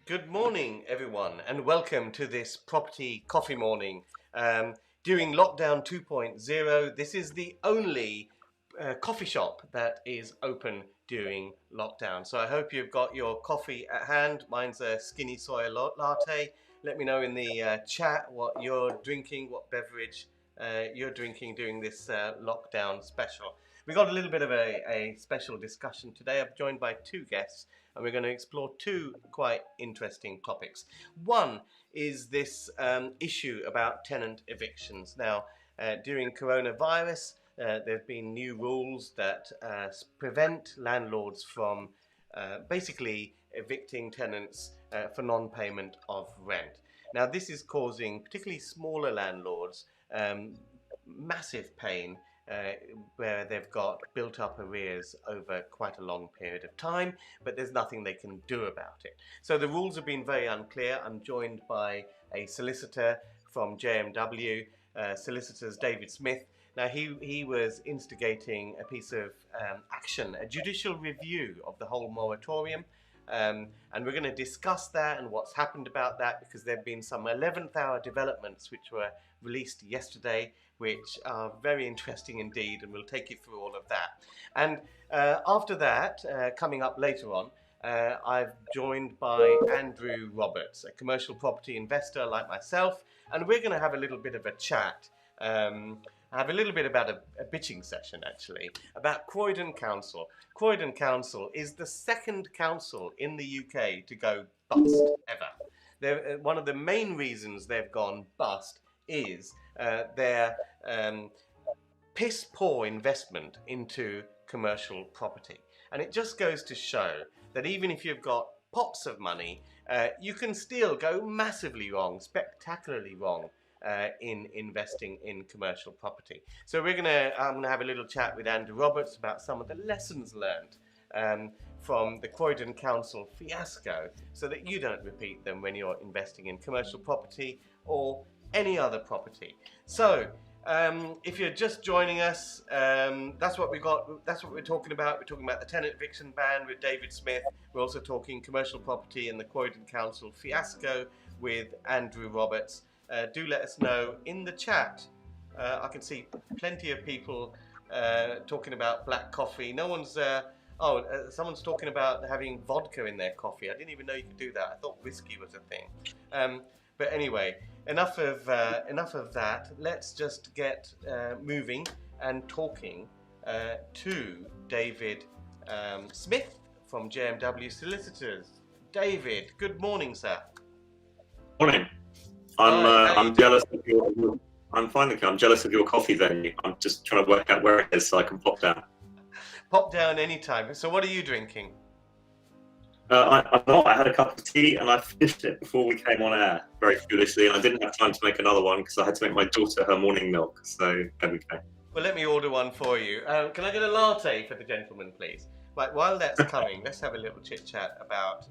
Good morning, everyone, and welcome to this property coffee morning. During lockdown 2.0, this is the only coffee shop that is open during lockdown. So I hope you've got your coffee at hand. Mine's a skinny soy latte. Let me know in the chat what you're drinking, what beverage you're drinking during this lockdown special. We've got a little bit of a special discussion today. I'm joined by two guests, and we're going to explore two quite interesting topics. One is this issue about tenant evictions. Now, during coronavirus, there have been new rules that prevent landlords from basically evicting tenants for non-payment of rent. Now, this is causing particularly smaller landlords massive pain where they've got built up arrears over quite a long period of time, but there's nothing they can do about it. So the rules have been very unclear. I'm joined by a solicitor from JMW Solicitors, David Smith. Now he was instigating a piece of action, a judicial review of the whole moratorium. And we're going to discuss that and what's happened about that, because there have been some 11th hour developments which were released yesterday, which are very interesting indeed, and we'll take you through all of that. And after that, coming up later on, I've joined by Andrew Roberts, a commercial property investor like myself, and we're going to have a little bit of a chat. Have a little bit about a bitching session, actually, about Croydon Council. Croydon Council is the second council in the UK to go bust ever. One of the main reasons they've gone bust is their piss poor investment into commercial property. And it just goes to show that even if you've got pots of money, you can still go massively wrong, spectacularly wrong, in investing in commercial property. So I'm gonna have a little chat with Andrew Roberts about some of the lessons learned from the Croydon Council fiasco, so that you don't repeat them when you're investing in commercial property or any other property. So if you're just joining us, that's what we got. That's what we're talking about. We're talking about the tenant eviction ban with David Smith. We're also talking commercial property and the Croydon Council fiasco with Andrew Roberts. Do let us know in the chat. I can see plenty of people talking about black coffee. No one's. Someone's talking about having vodka in their coffee. I didn't even know you could do that. I thought whiskey was a thing. But anyway, enough of that. Let's just get moving and talking to David Smith from JMW Solicitors. David, good morning, sir. Morning. I'm jealous of your. I'm fine, thank you. I'm jealous of your coffee venue. I'm just trying to work out where it is so I can pop down. Pop down anytime. So, what are you drinking? I'm not. I had a cup of tea and I finished it before we came on air, very foolishly, and I didn't have time to make another one because I had to make my daughter her morning milk. So there we go. Well, let me order one for you. Can I get a latte for the gentleman, please? Right. While that's coming, let's have a little chit chat about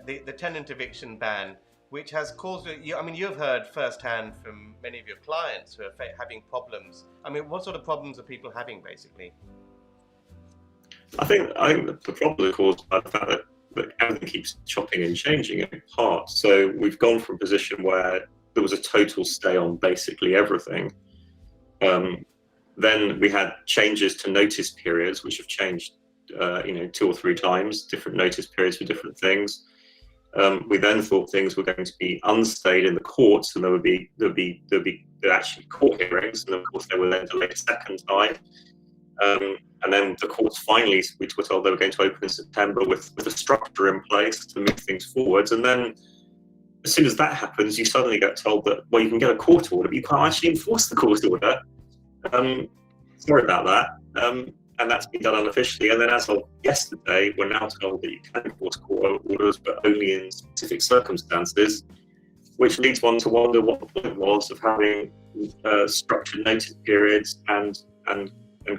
the tenant eviction ban, which has caused, I mean, you've heard firsthand from many of your clients who are having problems. I mean, what sort of problems are people having, basically? I think the problem is caused by the fact that everything keeps chopping and changing in parts. So we've gone from a position where there was a total stay on basically everything. Then we had changes to notice periods, which have changed, 2 or 3 times, different notice periods for different things. We then thought things were going to be unstayed in the courts, and there would be actually court hearings, and of course they were then delayed a second time. And then the courts finally, we were told they were going to open in September with a structure in place to move things forwards. And then as soon as that happens, you suddenly get told that, well, you can get a court order, but you can't actually enforce the court order. Sorry about that. And that's been done unofficially. And then as of yesterday, we're now told that you can enforce court orders, but only in specific circumstances, which leads one to wonder what the point was of having structured notice periods and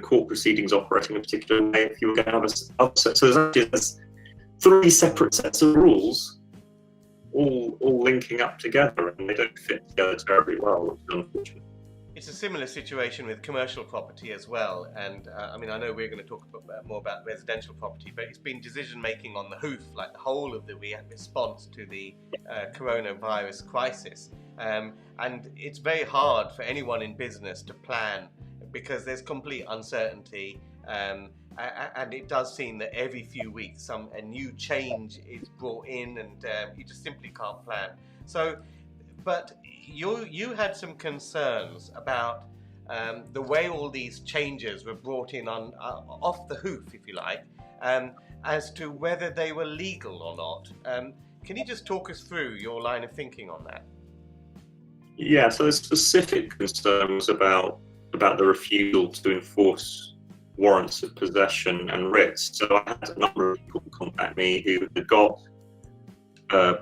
court proceedings operating in a particular way if you were going to have a set. So there's 3 separate sets of rules all linking up together, and they don't fit together terribly well, which is unfortunate. It's a similar situation with commercial property as well, and I mean, I know we're going to talk more about residential property, but it's been decision making on the hoof, like the whole of the response to the coronavirus crisis, and it's very hard for anyone in business to plan because there's complete uncertainty, and it does seem that every few weeks a new change is brought in, and you just simply can't plan. So, but you had some concerns about the way all these changes were brought in on off the hoof, if you like, as to whether they were legal or not. Can you just talk us through your line of thinking on that? Yeah, so the specific concerns about the refusal to enforce warrants of possession and writs. So I had a number of people contact me who had got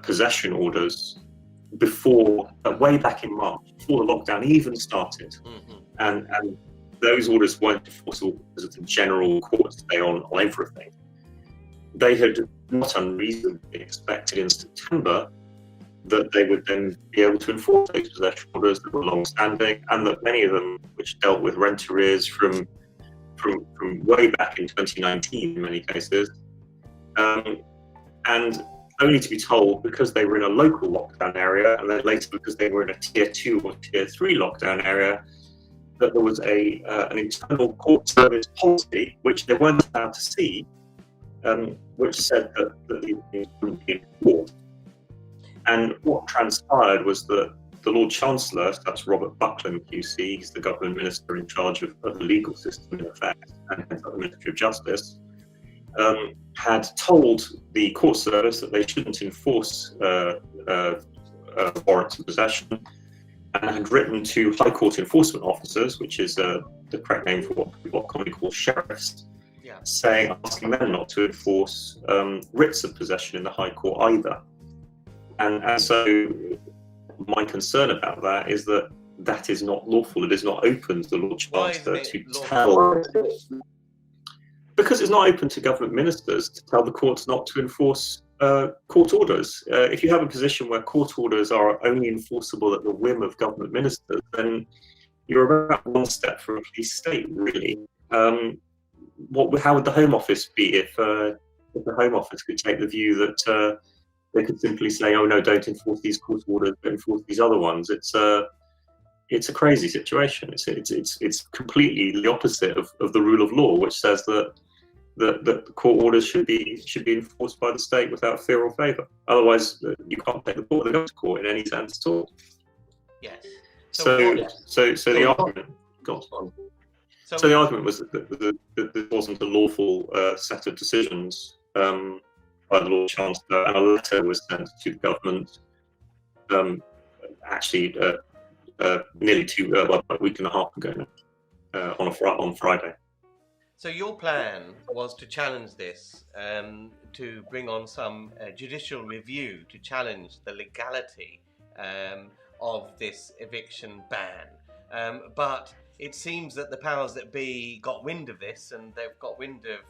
possession orders before, way back in March, before the lockdown even started, and those orders weren't enforceable because of the general court stay on everything. They had not unreasonably expected in September that they would then be able to enforce those possession orders that were long-standing, and that many of them, which dealt with rent arrears from way back in 2019 in many cases, and only to be told, because they were in a local lockdown area, and then later because they were in a tier 2 or tier 3 lockdown area, that there was an internal court service policy, which they weren't allowed to see, which said that these things wouldn't be enforced. And what transpired was that the Lord Chancellor, that's Robert Buckland QC, he's the government minister in charge of the legal system in effect, and the Ministry of Justice, had told the court service that they shouldn't enforce warrants of possession, and had written to High Court enforcement officers, which is the correct name for what commonly called sheriffs, asking them not to enforce writs of possession in the High Court either. And so my concern about that is that that is not lawful. It is not open to the Lord Chancellor to tell. Because it's not open to government ministers to tell the courts not to enforce court orders. If you have a position where court orders are only enforceable at the whim of government ministers, then you're about one step from a police state, really. How would the Home Office be if the Home Office could take the view that they could simply say, "Oh no, don't enforce these court orders, but enforce these other ones"? It's a crazy situation. It's completely the opposite of the rule of law, which says that the court orders should be enforced by the state without fear or favour. Otherwise, you can't take the court to court in any sense at all. Yes. So the argument. So the argument was that this wasn't a lawful set of decisions by the Lord Chancellor, and a letter was sent to the government. Nearly a week and a half ago now, on Friday. So your plan was to challenge this, to bring on some judicial review to challenge the legality of this eviction ban. But it seems that the powers that be got wind of this, and they've got wind of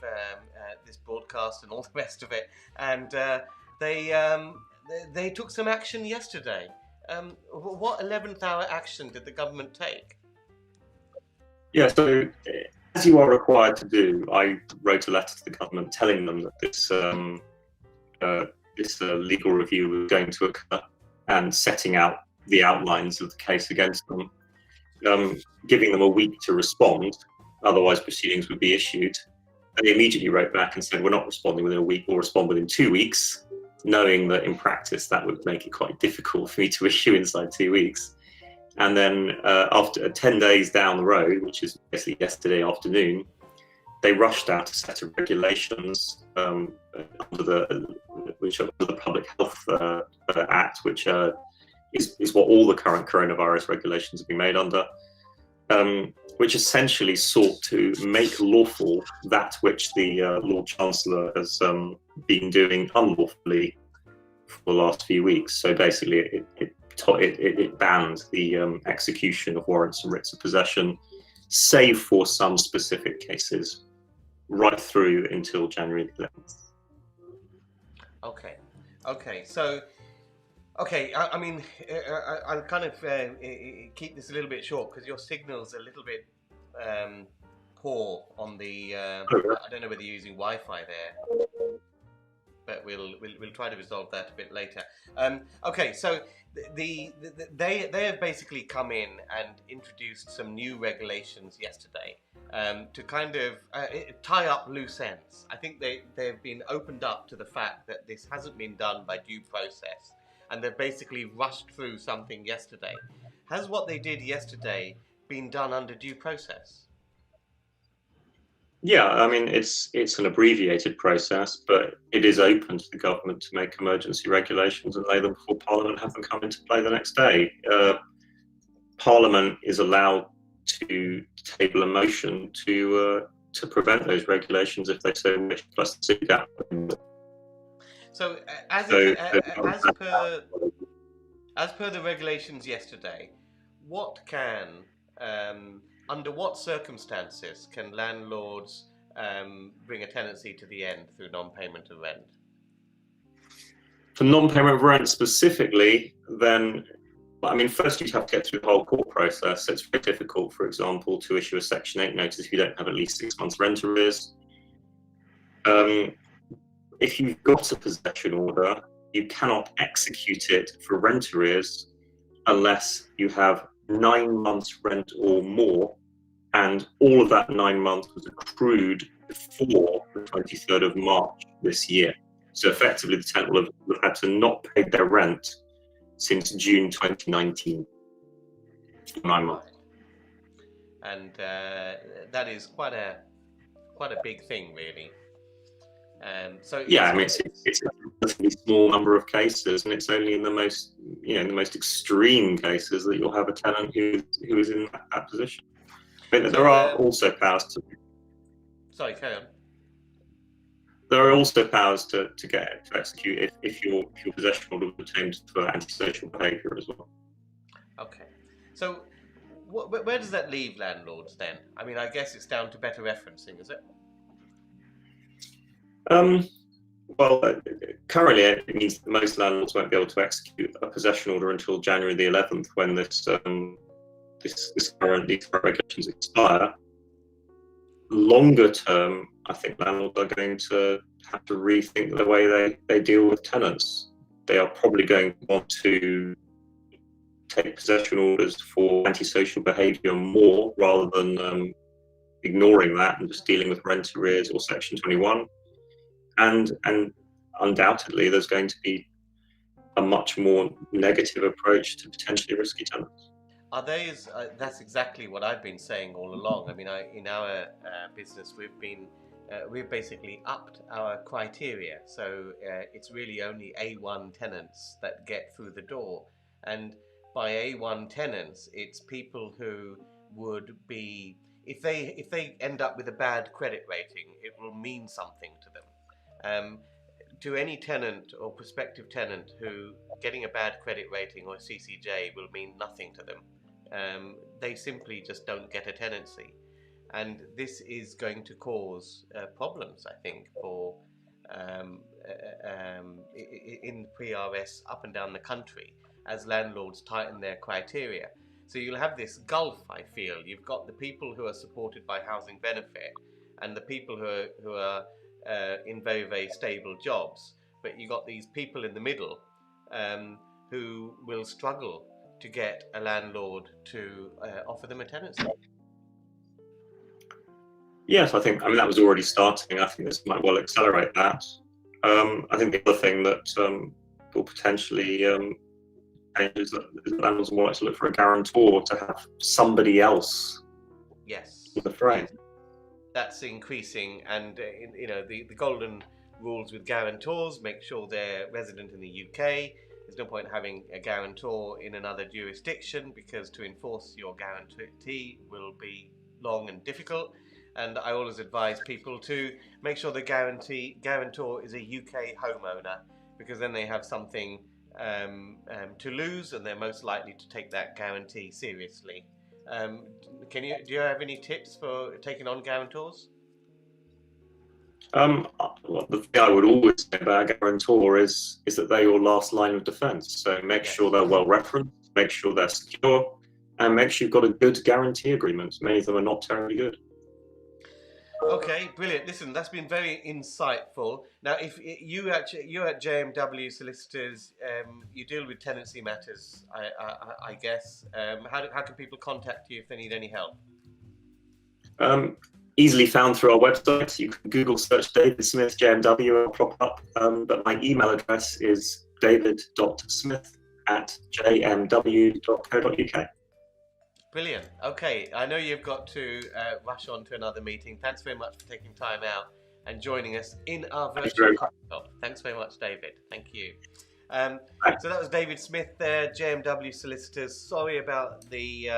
this broadcast and all the rest of it, and they took some action yesterday. What 11th hour action did the government take? Yeah, so as you are required to do, I wrote a letter to the government telling them that this legal review was going to occur, and setting out the outlines of the case against them, giving them a week to respond, otherwise proceedings would be issued. And they immediately wrote back and said, "We're not responding within a week, we'll respond within 2 weeks," knowing that in practice that would make it quite difficult for me to issue inside 2 weeks. And then after 10 days down the road, which is basically yesterday afternoon, they rushed out a set of regulations under the Public Health Act, which is what all the current coronavirus regulations have been made under, which essentially sought to make lawful that which the Lord Chancellor has been doing unlawfully for the last few weeks. So basically, it banned the execution of warrants and writs of possession, save for some specific cases, right through until January 11th. Okay. So Okay, I mean, I'll kind of keep this a little bit short because your signal's a little bit poor on the. I don't know whether you're using Wi-Fi there, but we'll try to resolve that a bit later. Okay, so they have basically come in and introduced some new regulations yesterday to kind of tie up loose ends. I think they've been opened up to the fact that this hasn't been done by due process, and they've basically rushed through something yesterday. Has what they did yesterday been done under due process? Yeah, I mean it's an abbreviated process, but it is open to the government to make emergency regulations and lay them before Parliament, have them come into play the next day. Parliament is allowed to table a motion to prevent those regulations if they so wish, plus the city gap. So, as per the regulations yesterday, what can, under what circumstances can landlords bring a tenancy to the end through non-payment of rent? For non-payment of rent specifically, then, I mean, first you'd have to get through the whole court process. It's very difficult, for example, to issue a Section 8 notice if you don't have at least 6 months rent arrears. If you've got a possession order, you cannot execute it for rent arrears unless you have 9 months rent or more, and all of that 9 months was accrued before the 23rd of March this year. So effectively, the tenant will have had to not pay their rent since June 2019. 9 months. And that is quite a big thing, really. So yeah, I mean, it's a relatively small number of cases, and it's only in the most, in the most extreme cases that you'll have a tenant who is in that position. But there are also powers to. Sorry, carry on. There are also powers to execute if your possession order was obtained for antisocial behaviour as well. Okay. So, where does that leave landlords then? I mean, I guess it's down to better referencing, is it? Well, currently it means that most landlords won't be able to execute a possession order until January the 11th, when these current regulations expire. Longer term, I think landlords are going to have to rethink the way they deal with tenants. They are probably going to want to take possession orders for antisocial behaviour more, rather than ignoring that and just dealing with rent arrears or Section 21. And undoubtedly, there's going to be a much more negative approach to potentially risky tenants. That's exactly what I've been saying all along. I mean, in our business, we've basically upped our criteria. So it's really only A1 tenants that get through the door. And by A1 tenants, it's people who would be, if they end up with a bad credit rating, it will mean something to them. To any tenant or prospective tenant who getting a bad credit rating or CCJ will mean nothing to them. They simply just don't get a tenancy, and this is going to cause problems, I think, for in PRS up and down the country as landlords tighten their criteria. So you'll have this gulf, I feel. You've got the people who are supported by housing benefit and the people who are in very, very stable jobs, but you got these people in the middle who will struggle to get a landlord to offer them a tenancy. Yes, I mean that was already starting. I think this might well accelerate that. I think the other thing that will potentially change is that landlords will like to look for a guarantor, to have somebody else. Yes. In the frame. Yes. That's increasing, and the golden rules with guarantors: make sure they're resident in the UK. There's no point having a guarantor in another jurisdiction, because to enforce your guarantee will be long and difficult. And I always advise people to make sure the guarantor is a UK homeowner, because then they have something to lose, and they're most likely to take that guarantee seriously. Do you have any tips for taking on guarantors? Well, the thing I would always say about a guarantor is that they're your last line of defence. So make sure Yes. they're well referenced, make sure they're secure, and make sure you've got a good guarantee agreement. Many of them are not terribly good. Okay, brilliant. Listen, that's been very insightful. Now, if you're at JMW Solicitors, you deal with tenancy matters, I guess. How can people contact you if they need any help? Easily found through our website. You can Google search David Smith JMW, it'll pop up. But my email address is david.smith@jmw.co.uk. Brilliant. Okay, I know you've got to rush on to another meeting. Thanks very much for taking time out and joining us in our virtual coffee shop. Thanks very much, David. Thank you. So that was David Smith there, JMW Solicitors. Sorry about the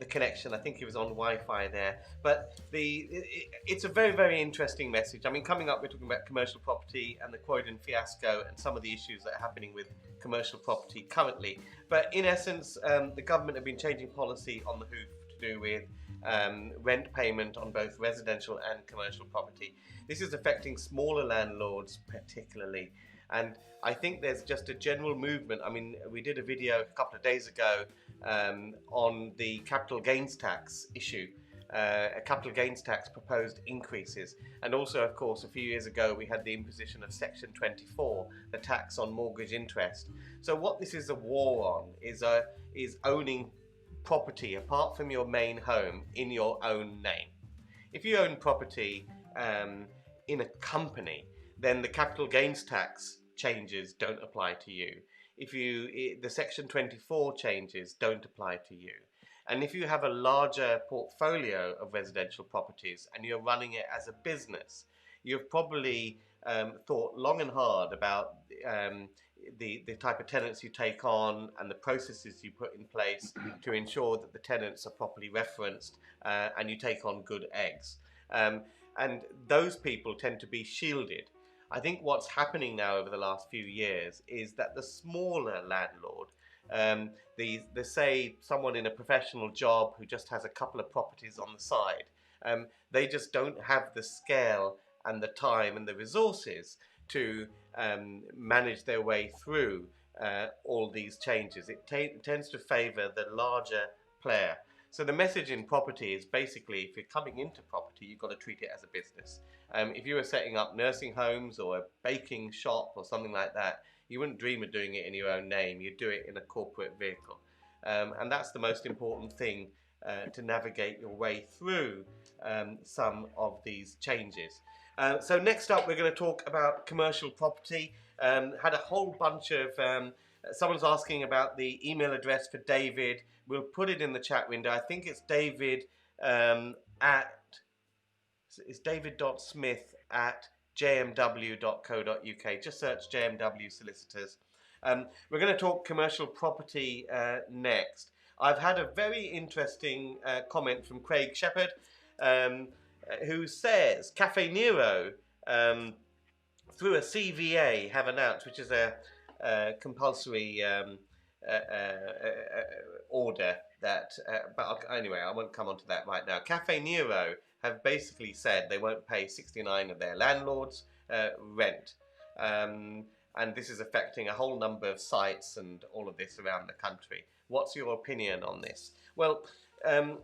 connection. I think he was on Wi-Fi there, but it's a very, very interesting message. I mean, coming up, we're talking about commercial property and the Croydon Fiasco and some of the issues that are happening with commercial property currently. But in essence, the government have been changing policy on the hoof to do with rent payment on both residential and commercial property. This is affecting smaller landlords particularly. And I think there's just a general movement. I mean, we did a video a couple of days ago on the capital gains tax issue, a capital gains tax proposed increases. And also, of course, a few years ago, we had the imposition of Section 24, the tax on mortgage interest. So what this is a war on is owning property apart from your main home in your own name. If you own property in a company, then the capital gains tax changes don't apply to you. The Section 24 changes don't apply to you. And if you have a larger portfolio of residential properties and you're running it as a business, you've probably thought long and hard about the type of tenants you take on and the processes you put in place to ensure that the tenants are properly referenced and you take on good eggs. And those people tend to be shielded. I think what's happening now over the last few years is that the smaller landlord, say someone in a professional job who just has a couple of properties on the side, they just don't have the scale and the time and the resources to manage their way through all these changes. It tends to favour the larger player. So the message in property is basically, if you're coming into property, you've got to treat it as a business. If you were setting up nursing homes or a baking shop or something like that, you wouldn't dream of doing it in your own name. You'd do it in a corporate vehicle. And that's the most important thing to navigate your way through some of these changes. So next up, we're going to talk about commercial property. Had a whole bunch of... someone's asking about the email address for David. We'll put it in the chat window. I think it's David it's david.smith@jmw.co.uk. Just search JMW Solicitors. We're going to talk commercial property next. I've had a very interesting comment from Craig Shepherd, who says Cafe Nero, through a CVA, have announced, which is a compulsory order that, but anyway, I won't come on to that right now. Cafe Nero have basically said they won't pay 69 of their landlords rent. And this is affecting a whole number of sites and all of this around the country. What's your opinion on this? Well,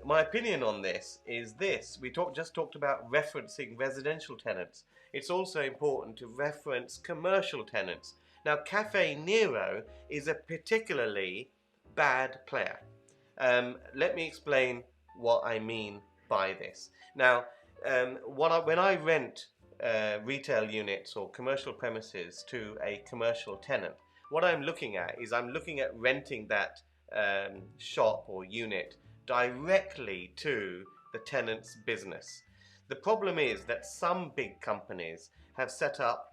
my opinion on this is this. We just talked about referencing residential tenants. It's also important to reference commercial tenants. Now, Cafe Nero is a particularly bad player. Let me explain what I mean by this. Now, when I rent retail units or commercial premises to a commercial tenant, what I'm looking at is I'm looking at renting that shop or unit directly to the tenant's business. The problem is that some big companies have set up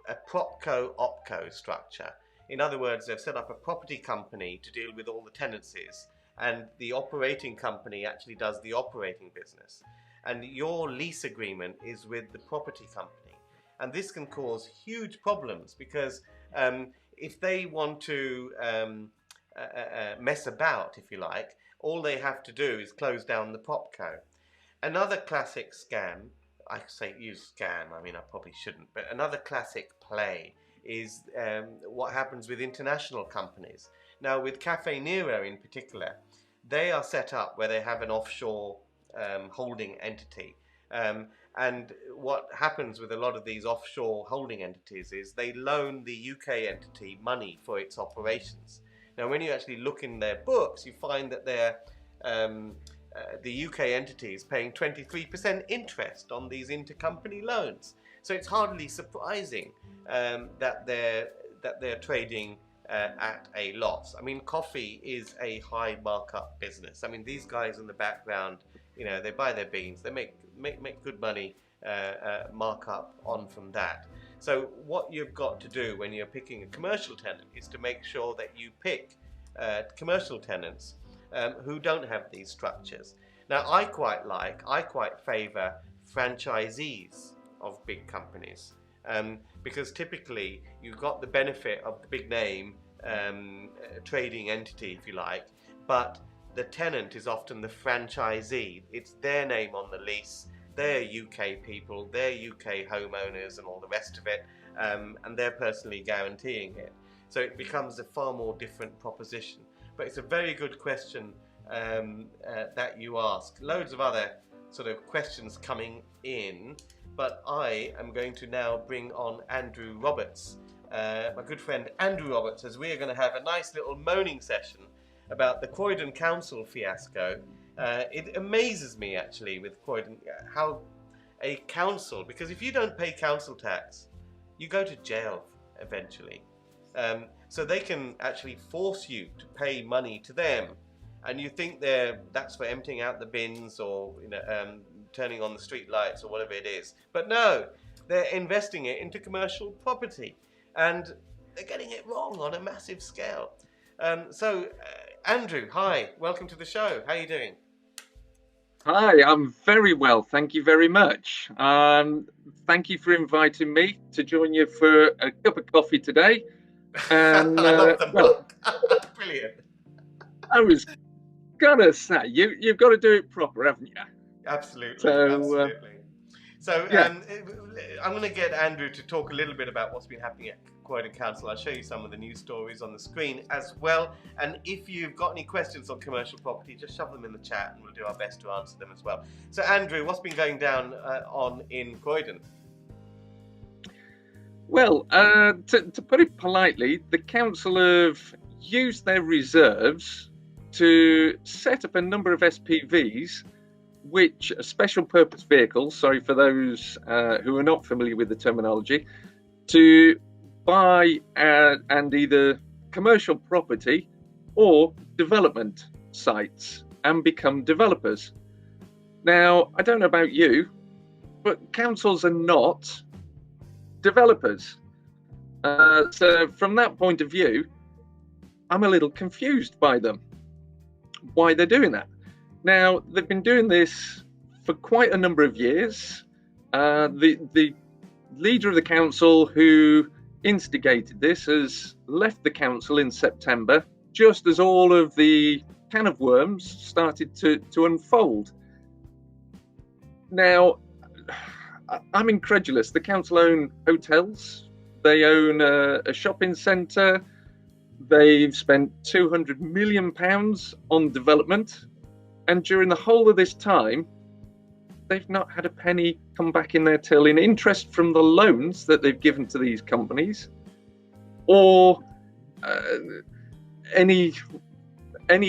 a propco-opco structure. In other words, they've set up a property company to deal with all the tenancies, and the operating company actually does the operating business. And your lease agreement is with the property company. And this can cause huge problems because if they want to mess about, if you like, all they have to do is close down the propco. Another classic scam, I say use scam. I mean, I probably shouldn't. But another classic play is what happens with international companies. Now, with Cafe Nero in particular, they are set up where they have an offshore holding entity. And what happens with a lot of these offshore holding entities is they loan the UK entity money for its operations. Now, when you actually look in their books, you find that they're the UK entity is paying 23% interest on these intercompany loans. So it's hardly surprising that they're trading at a loss. I mean, coffee is a high markup business. I mean, these guys in the background, you know, they buy their beans, they make good money, markup on from that. So what you've got to do when you're picking a commercial tenant is to make sure that you pick commercial tenants who don't have these structures. Now, I quite favour franchisees of big companies because typically you've got the benefit of the big name trading entity, if you like, but the tenant is often the franchisee. It's their name on the lease. They're UK people, they're UK homeowners and all the rest of it, and they're personally guaranteeing it. So it becomes a far more different proposition. But it's a very good question that you ask. Loads of other sort of questions coming in, but I am going to now bring on Andrew Roberts, my good friend Andrew Roberts, as we are going to have a nice little moaning session about the Croydon Council fiasco. It amazes me actually with Croydon how a council, because if you don't pay council tax, you go to jail eventually. So they can actually force you to pay money to them, and you think that's for emptying out the bins or turning on the street lights or whatever it is. But no, they're investing it into commercial property, and they're getting it wrong on a massive scale. Andrew, hi, welcome to the show. How are you doing? Hi, I'm very well, thank you very much. Thank you for inviting me to join you for a cup of coffee today. And I love the mug. Brilliant. I was gonna say, you've got to do it proper, haven't you? Absolutely, absolutely. Yeah. I'm going to get Andrew to talk a little bit about what's been happening at Croydon Council. I'll show you some of the news stories on the screen as well. And if you've got any questions on commercial property, just shove them in the chat and we'll do our best to answer them as well. So Andrew, what's been going down in Croydon? Well, to put it politely, the council have used their reserves to set up a number of SPVs, which are special purpose vehicles, sorry for those who are not familiar with the terminology, to buy and either commercial property or development sites and become developers. Now, I don't know about you, but councils are not developers. So from that point of view, I'm a little confused by them, why they're doing that. Now, they've been doing this for quite a number of years. The leader of the council who instigated this has left the council in September, just as all of the can of worms started to unfold. Now, I'm incredulous. The council own hotels, they own a shopping centre, they've spent £200 million on development, and during the whole of this time, they've not had a penny come back in their till in interest from the loans that they've given to these companies, or any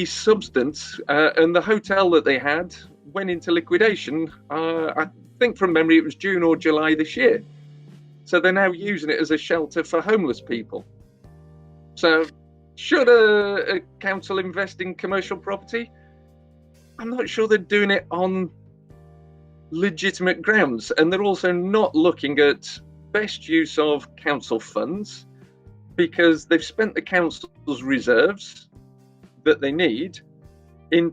substance. And the hotel that they had went into liquidation. I think from memory it was June or July this year. So they're now using it as a shelter for homeless people. So should a council invest in commercial property? I'm not sure they're doing it on legitimate grounds, and they're also not looking at best use of council funds, because they've spent the council's reserves that they need in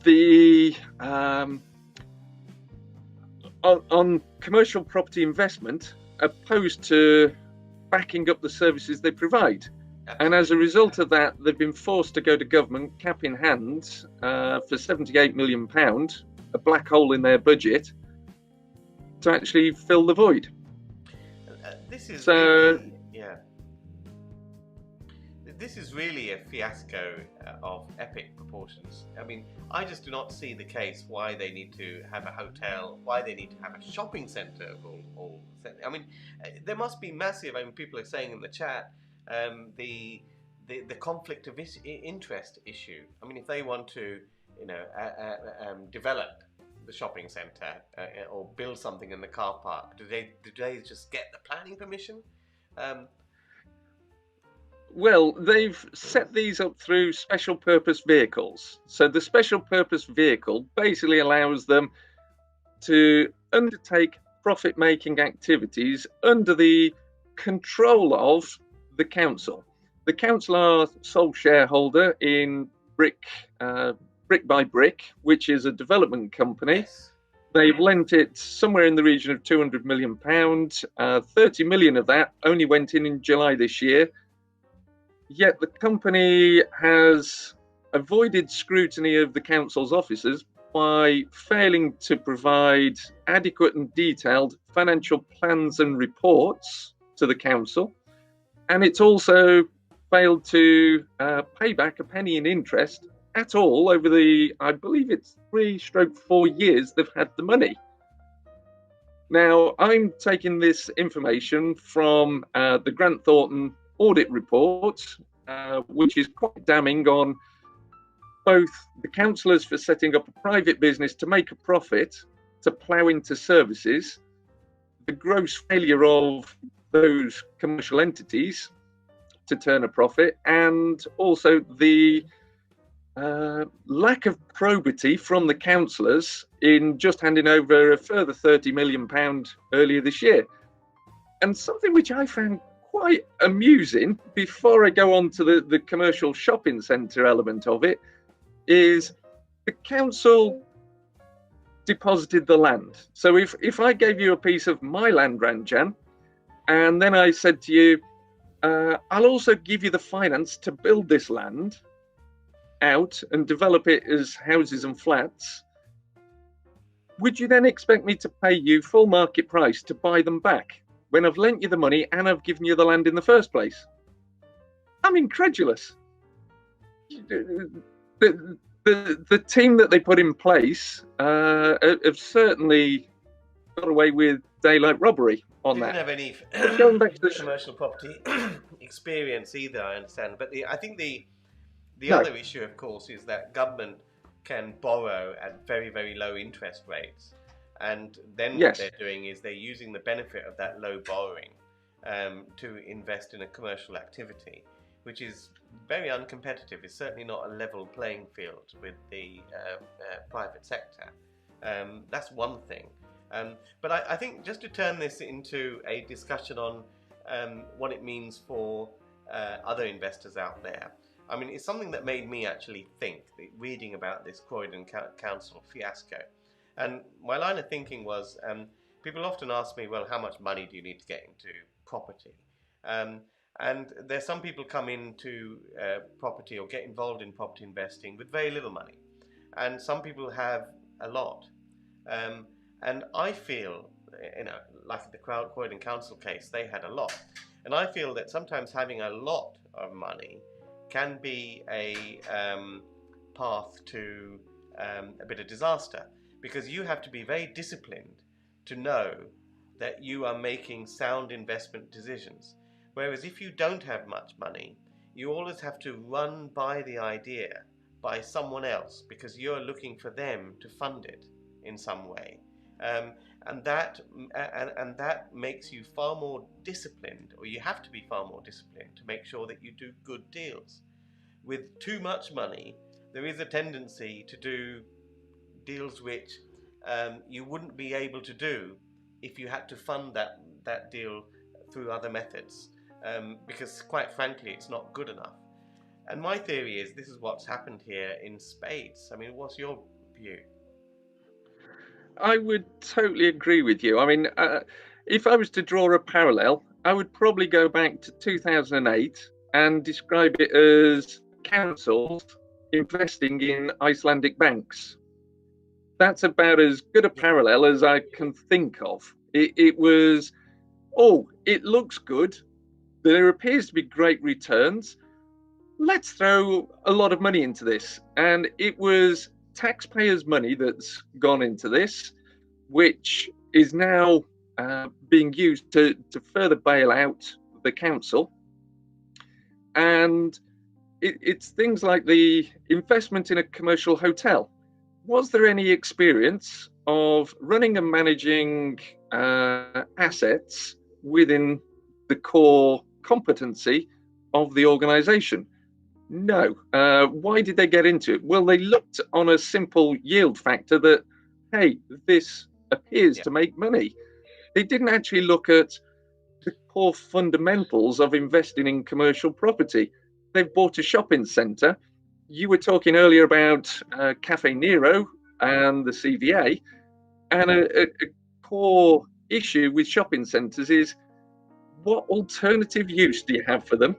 the on commercial property investment, opposed to backing up the services they provide. And as a result of that, they've been forced to go to government, cap in hand, for £78 million, a black hole in their budget to actually fill the void. This is So, really, yeah. This is really a fiasco of epic proportions. I mean, I just do not see the case why they need to have a hotel, why they need to have a shopping centre. I mean, there must be massive. I mean, people are saying in the chat the conflict of interest issue. I mean, if they want to, develop the shopping centre or build something in the car park, do they just get the planning permission? Well, they've set these up through special purpose vehicles. So the special purpose vehicle basically allows them to undertake profit-making activities under the control of the council. The council are sole shareholder in Brick by Brick, which is a development company. Yes. They've lent it somewhere in the region of £200 million. 30 million of that only went in July this year. Yet the company has avoided scrutiny of the council's officers by failing to provide adequate and detailed financial plans and reports to the council. And it's also failed to pay back a penny in interest at all over the, I believe it's 3-4 years they've had the money. Now, I'm taking this information from the Grant Thornton audit report, which is quite damning on both the councillors for setting up a private business to make a profit, to plough into services, the gross failure of those commercial entities to turn a profit, and also the lack of probity from the councillors in just handing over a further £30 million earlier this year. And something which I found quite amusing, before I go on to the commercial shopping centre element of it, is the council deposited the land. So if I gave you a piece of my land, Ranjan, and then I said to you, I'll also give you the finance to build this land out and develop it as houses and flats, would you then expect me to pay you full market price to buy them back when I've lent you the money and I've given you the land in the first place? I'm incredulous. The team that they put in place have certainly got away with daylight robbery on that. Didn't have any Going back to the commercial property experience either, I understand. But I think the No. other issue, of course, is that government can borrow at very, very low interest rates. And then Yes. what they're doing is they're using the benefit of that low borrowing to invest in a commercial activity, which is very uncompetitive. It's certainly not a level playing field with the private sector. That's one thing. But I think just to turn this into a discussion on what it means for other investors out there, I mean, it's something that made me actually think, reading about this Croydon Council fiasco. And my line of thinking was, people often ask me, well, how much money do you need to get into property? And there's some people come into property or get involved in property investing with very little money. And some people have a lot. And I feel, like the Croydon Council case, they had a lot. And I feel that sometimes having a lot of money can be a path to a bit of disaster, because you have to be very disciplined to know that you are making sound investment decisions. Whereas if you don't have much money, you always have to run by the idea by someone else, because you're looking for them to fund it in some way. And that makes you far more disciplined, or you have to be far more disciplined to make sure that you do good deals. With too much money, there is a tendency to do deals which you wouldn't be able to do if you had to fund that deal through other methods, because quite frankly it's not good enough. And my theory is this is what's happened here in spades. I mean, what's your view? I would totally agree with you. I mean, if I was to draw a parallel, I would probably go back to 2008 and describe it as councils investing in Icelandic banks. That's about as good a parallel as I can think of. It was, oh, it looks good. There appears to be great returns. Let's throw a lot of money into this. And it was taxpayers' money that's gone into this, which is now being used to further bail out the council. And it's things like the investment in a commercial hotel. Was there any experience of running and managing assets within the core competency of the organization? No. Why did they get into it? Well, they looked on a simple yield factor that, hey, this appears to make money. They didn't actually look at the core fundamentals of investing in commercial property. They've bought a shopping centre. You were talking earlier about Cafe Nero and the CVA, and a core issue with shopping centres is, what alternative use do you have for them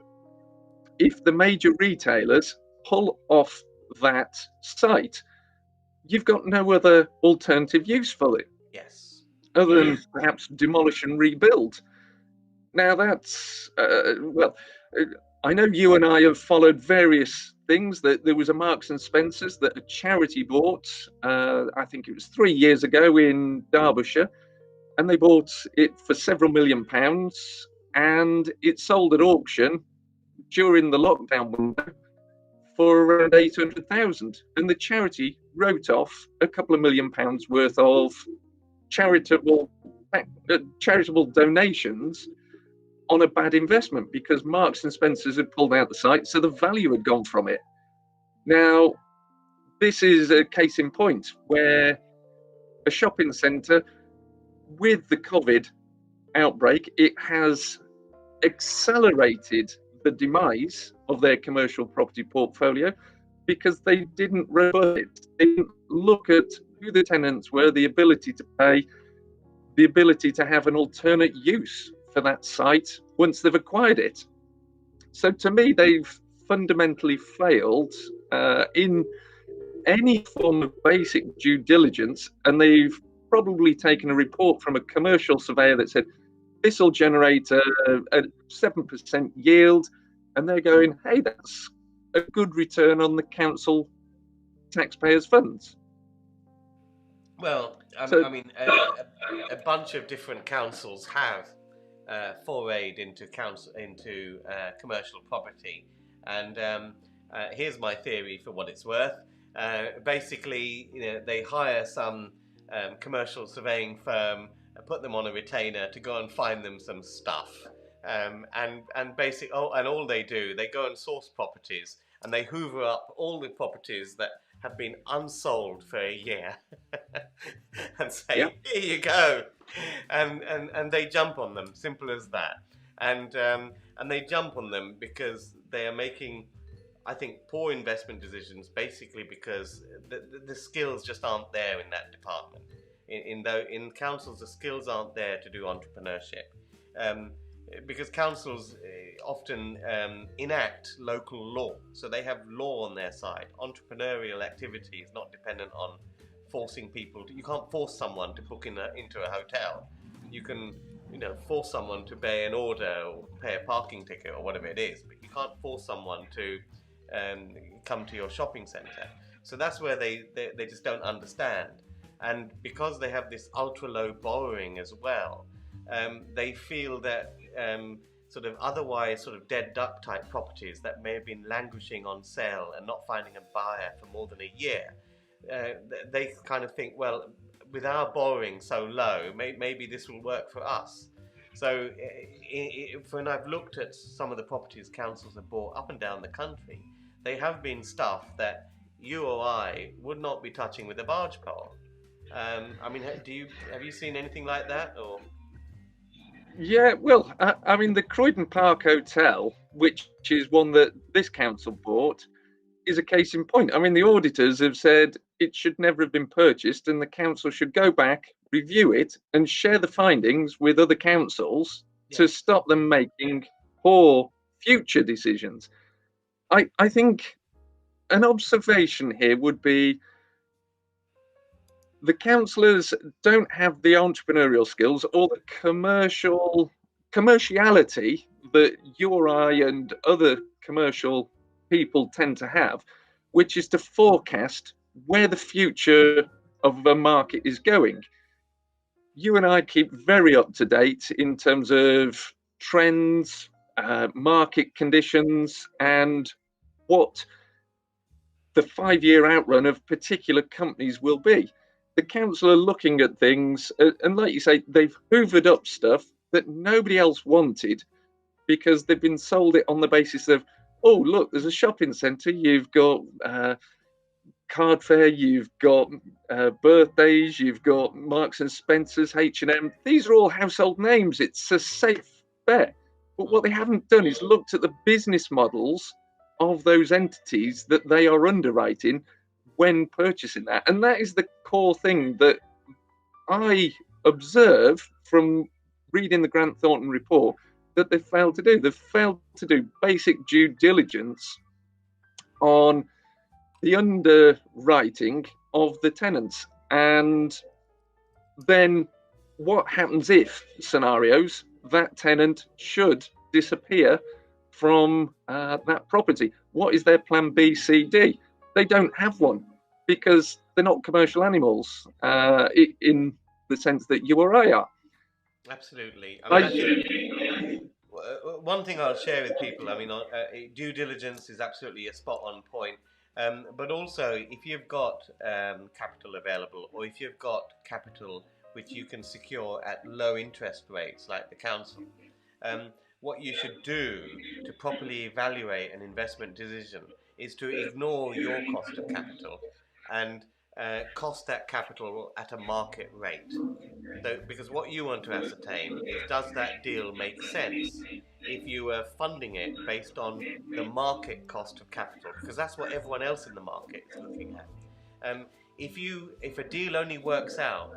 if the major retailers pull off that site? You've got no other alternative use for it. Yes. Other than perhaps demolish and rebuild. Now that's, I know you and I have followed various things. That there was a Marks and Spencer's that a charity bought, I think it was 3 years ago in Derbyshire, and they bought it for several £1 million, and it sold at auction during the lockdown window for around 800,000, and the charity wrote off a couple of £1 million worth of charitable donations on a bad investment, because Marks and Spencer's had pulled out the site, so the value had gone from it. Now, this is a case in point where a shopping centre, with the COVID outbreak, it has accelerated the demise of their commercial property portfolio because they didn't robust it. They didn't look at who the tenants were, the ability to pay, the ability to have an alternate use for that site once they've acquired it. So to me, they've fundamentally failed in any form of basic due diligence, and they've probably taken a report from a commercial surveyor that said this will generate a 7% yield, and they're going, hey, that's a good return on the council taxpayers' funds. Well, a bunch of different councils have forayed into commercial property, and here's my theory for what it's worth. Basically, they hire some commercial surveying firm, put them on a retainer to go and find them some stuff, and all they do, they go and source properties, and they hoover up all the properties that have been unsold for a year and say, here you go, and they jump on them, simple as that. And they jump on them because they are making, I think, poor investment decisions, basically because the skills just aren't there in that department. In councils, the skills aren't there to do entrepreneurship, because councils often enact local law, so they have law on their side. Entrepreneurial activity is not dependent on forcing people. You can't force someone to book into a hotel. You can, force someone to pay an order or pay a parking ticket or whatever it is, but you can't force someone to come to your shopping centre. So that's where they just don't understand. And because they have this ultra low borrowing as well, they feel that sort of otherwise sort of dead duck type properties that may have been languishing on sale and not finding a buyer for more than a year, they kind of think, well, with our borrowing so low, maybe this will work for us. So when I've looked at some of the properties councils have bought up and down the country, they have been stuff that you or I would not be touching with a barge pole. Have you seen anything like that, or? Yeah, well, the Croydon Park Hotel, which is one that this council bought, is a case in point. The auditors have said it should never have been purchased, and the council should go back, review it, and share the findings with other councils to stop them making poor future decisions. I think an observation here would be, the councillors don't have the entrepreneurial skills or the commerciality that you or I and other commercial people tend to have, which is to forecast where the future of a market is going. You and I keep very up to date in terms of trends, market conditions, and what the 5-year outrun of particular companies will be. The council are looking at things, and like you say, they've hoovered up stuff that nobody else wanted because they've been sold it on the basis of, oh, look, there's a shopping centre, you've got card fair, you've got birthdays, you've got Marks and Spencer's, H&M. These are all household names. It's a safe bet. But what they haven't done is looked at the business models of those entities that they are underwriting when purchasing that. And that is the core thing that I observe from reading the Grant Thornton report that they've failed to do. They've failed to do basic due diligence on the underwriting of the tenants. And then what happens if scenarios that tenant should disappear from that property? What is their plan B, C, D? They don't have one because they're not commercial animals in the sense that you or I are. Absolutely. I think one thing I'll share with people, I mean, due diligence is absolutely a spot on point. But also, if you've got capital available, or if you've got capital which you can secure at low interest rates, like the council, what you should do to properly evaluate an investment decision is to ignore your cost of capital and cost that capital at a market rate. So, because what you want to ascertain is, does that deal make sense if you are funding it based on the market cost of capital? Because that's what everyone else in the market is looking at. If a deal only works out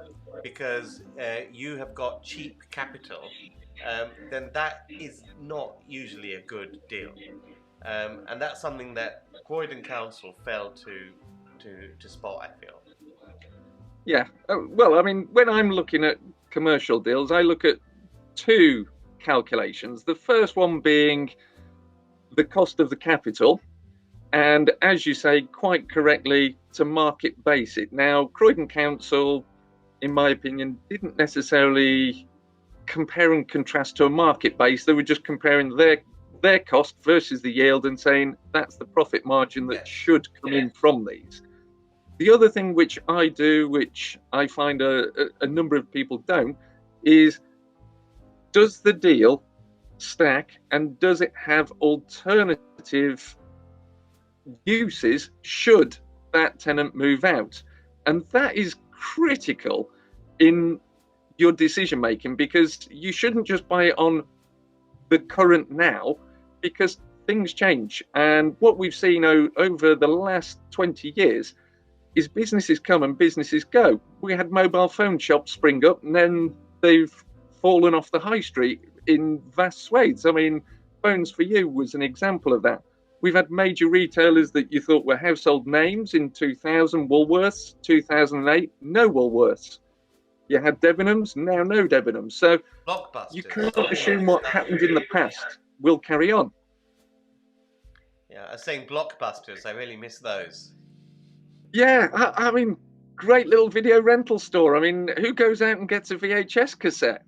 because you have got cheap capital, then that is not usually a good deal. And that's something that Croydon Council failed to spot, I feel. Yeah, well, I mean, when I'm looking at commercial deals, I look at two calculations. The first one being the cost of the capital, and as you say quite correctly, to market base it. Now, Croydon Council, in my opinion, didn't necessarily compare and contrast to a market base. They were just comparing their cost versus the yield and saying that's the profit margin that should come in from these. The other thing which I do, which I find a number of people don't, is does the deal stack and does it have alternative uses should that tenant move out? And that is critical in your decision making, because you shouldn't just buy it on the current now, because things change. And what we've seen over the last 20 years is businesses come and businesses go. We had mobile phone shops spring up and then they've fallen off the high street in vast swathes. I mean, Phones for You was an example of that. We've had major retailers that you thought were household names in 2000, Woolworths, 2008, no Woolworths. You had Debenhams, now no Debenhams. So you can't assume what happened in the past will carry on. Yeah, I was saying Blockbusters, I really miss those. Yeah, I mean, great little video rental store. I mean, who goes out and gets a VHS cassette?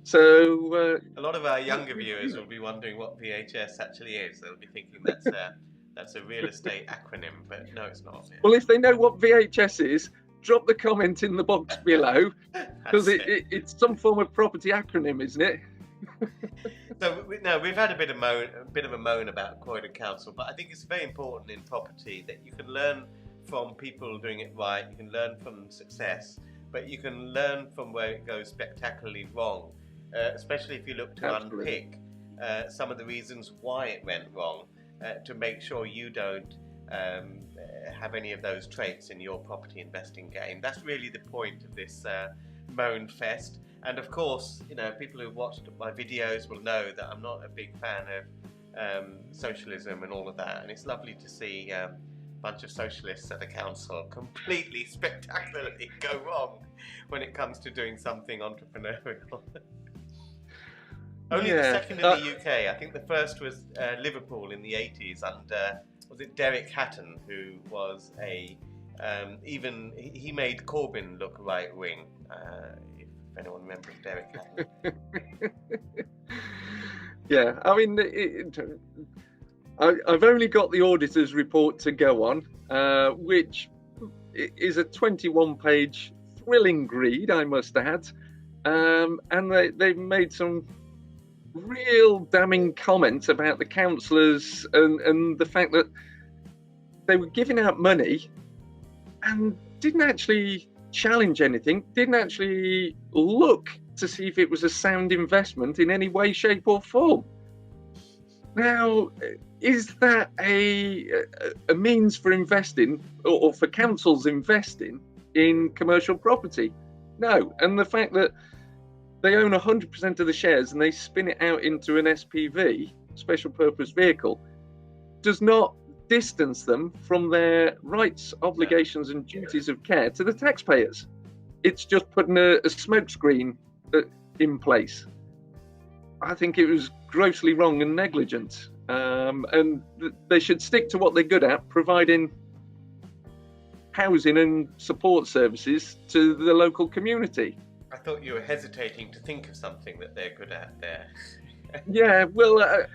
So a lot of our younger viewers will be wondering what VHS actually is. They'll be thinking that's a real estate acronym, but no, it's not. Yeah. Well, if they know what VHS is, drop the comment in the box below, because it's some form of property acronym, isn't it? So we've had a bit of a moan about Croydon Council, but I think it's very important in property that you can learn from people doing it right. You can learn from success, but you can learn from where it goes spectacularly wrong, especially if you look to unpick some of the reasons why it went wrong, to make sure you don't have any of those traits in your property investing game. That's really the point of this moan fest. And of course, people who've watched my videos will know that I'm not a big fan of socialism and all of that. And it's lovely to see bunch of socialists at a council completely spectacularly go wrong when it comes to doing something entrepreneurial. Only the second in the UK. I think the first was Liverpool in the 80s under, was it Derek Hatton, who was he made Corbyn look right wing. If anyone remembers Derek Hatton. Yeah, I mean, I've only got the auditor's report to go on, which is a 21-page thrilling read, I must add. And they've made some real damning comments about the councillors and the fact that they were giving out money and didn't actually challenge anything, didn't actually look to see if it was a sound investment in any way, shape or form. Now, is that a means for investing or for councils investing in commercial property? No. And the fact that they own 100% of the shares and they spin it out into an SPV, special purpose vehicle, does not distance them from their rights, obligations and duties of care to the taxpayers. It's just putting a smokescreen in place. I think it was grossly wrong and negligent. And they should stick to what they're good at, providing housing and support services to the local community. I thought you were hesitating to think of something that they're good at there. Yeah, well,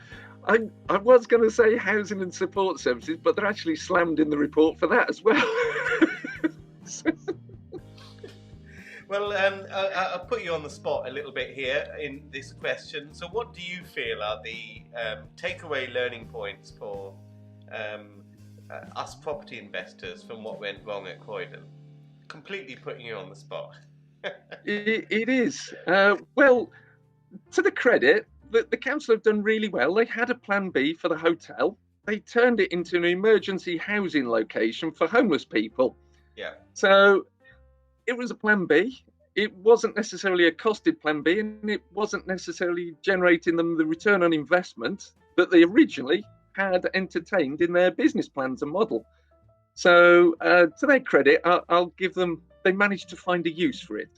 I was going to say housing and support services, but they're actually slammed in the report for that as well. Well, I'll put you on the spot a little bit here in this question. So what do you feel are the takeaway learning points for us property investors from what went wrong at Croydon? Completely putting you on the spot. It is. Well, to the credit, the council have done really well. They had a plan B for the hotel. They turned it into an emergency housing location for homeless people. Yeah. So it was a plan B. It wasn't necessarily a costed plan B, and it wasn't necessarily generating them the return on investment that they originally had entertained in their business plans and model. So to their credit, I'll give them, they managed to find a use for it.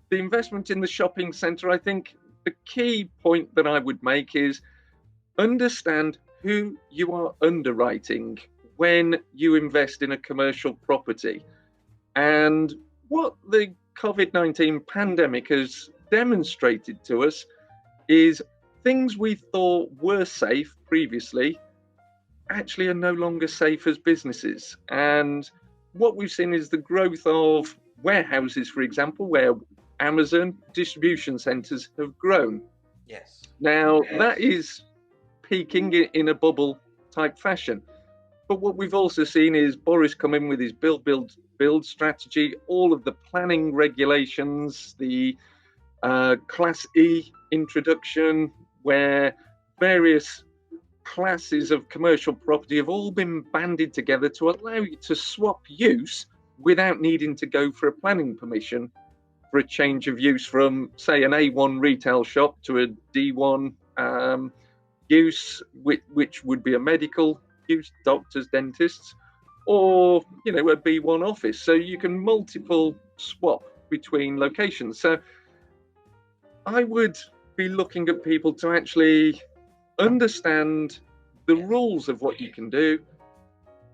The investment in the shopping centre, I think the key point that I would make is understand who you are underwriting when you invest in a commercial property. And what the COVID-19 pandemic has demonstrated to us is things we thought were safe previously actually are no longer safe as businesses. And what we've seen is the growth of warehouses, for example, where Amazon distribution centres have grown. Yes. Now, that is peaking in a bubble type fashion. But what we've also seen is Boris come in with his build strategy, all of the planning regulations, the Class E introduction, where various classes of commercial property have all been banded together to allow you to swap use without needing to go for a planning permission for a change of use from, say, an A1 retail shop to a D1 use, which would be a medical use, doctors, dentists, or a B1 office. So you can multiple swap between locations. So I would be looking at people to actually understand the rules of what you can do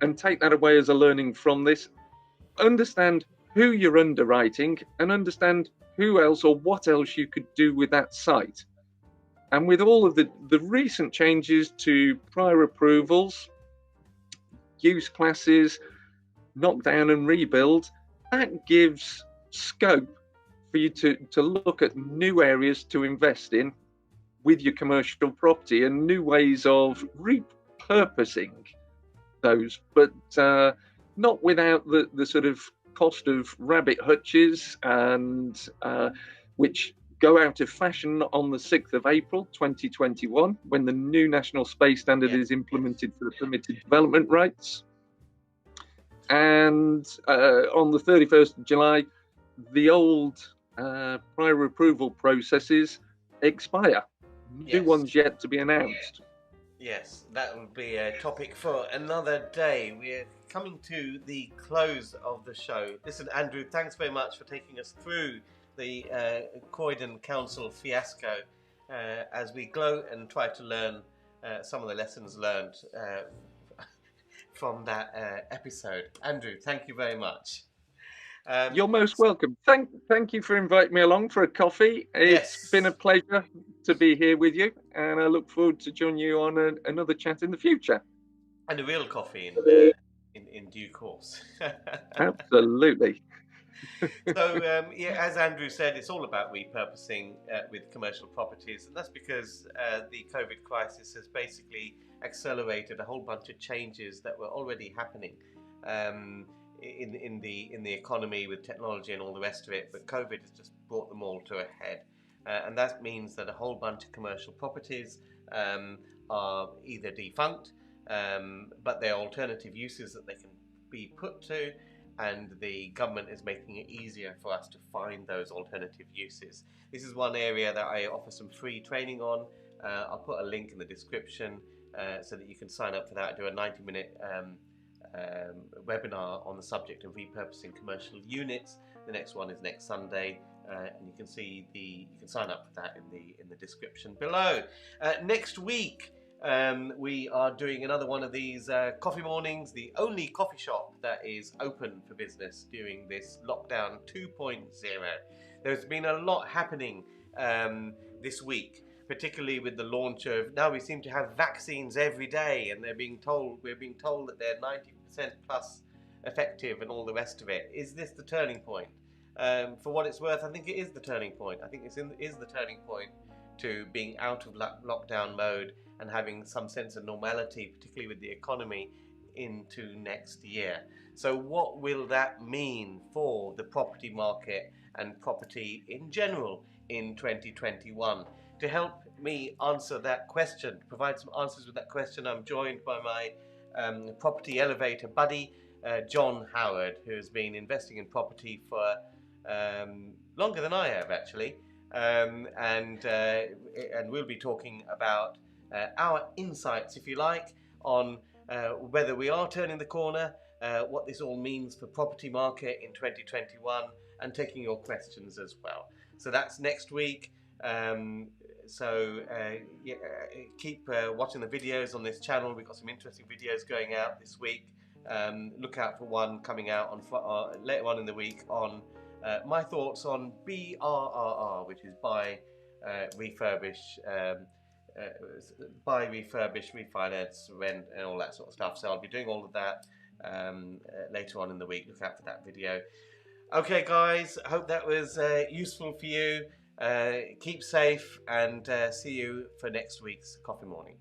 and take that away as a learning from this. Understand who you're underwriting and understand who else or what else you could do with that site. And with all of the recent changes to prior approvals, use classes, knockdown and rebuild, that gives scope for you to look at new areas to invest in with your commercial property and new ways of repurposing those, but not without the sort of cost of rabbit hutches, and which go out of fashion on the 6th of April 2021 when the new National Space Standard is implemented for the permitted development rights. And on the 31st of July, the old prior approval processes expire. New ones yet to be announced. Yes, that would be a topic for another day. We're coming to the close of the show. Listen, Andrew, thanks very much for taking us through the Croydon Council fiasco as we gloat and try to learn some of the lessons learned from that episode. Andrew, thank you very much. You're most welcome. Thank you for inviting me along for a coffee. It's been a pleasure to be here with you, and I look forward to joining you on another chat in the future. And a real coffee in due course. Absolutely. So, yeah, as Andrew said, it's all about repurposing with commercial properties, and that's because the COVID crisis has basically accelerated a whole bunch of changes that were already happening in the economy with technology and all the rest of it. But COVID has just brought them all to a head, and that means that a whole bunch of commercial properties are either defunct, but there are alternative uses that they can be put to. And the government is making it easier for us to find those alternative uses. This is one area that I offer some free training on. I'll put a link in the description so that you can sign up for that. I do a 90-minute webinar on the subject of repurposing commercial units. The next one is next Sunday, and you can sign up for that in the description below. Next week, we are doing another one of these coffee mornings, the only coffee shop that is open for business during this lockdown 2.0. There's been a lot happening this week, particularly with the launch of, now we seem to have vaccines every day, and we're being told that they're 90% plus effective and all the rest of it. Is this the turning point? For what it's worth, I think it is the turning point. I think it is the turning point to being out of lockdown mode and having some sense of normality, particularly with the economy, into next year. So what will that mean for the property market and property in general in 2021? To help me answer that question, provide some answers with that question, I'm joined by my property elevator buddy, John Howard, who has been investing in property for longer than I have, actually. And we'll be talking about our insights, if you like, on whether we are turning the corner, what this all means for property market in 2021, and taking your questions as well. So that's next week. Keep watching the videos on this channel. We've got some interesting videos going out this week. Look out for one coming out on later on in the week on my thoughts on BRRR, which is buy, refurbish, refinance, rent, and all that sort of stuff. So I'll be doing all of that later on in the week. Look out for that video. Okay, guys, I hope that was useful for you. Keep safe, and see you for next week's Coffee Morning.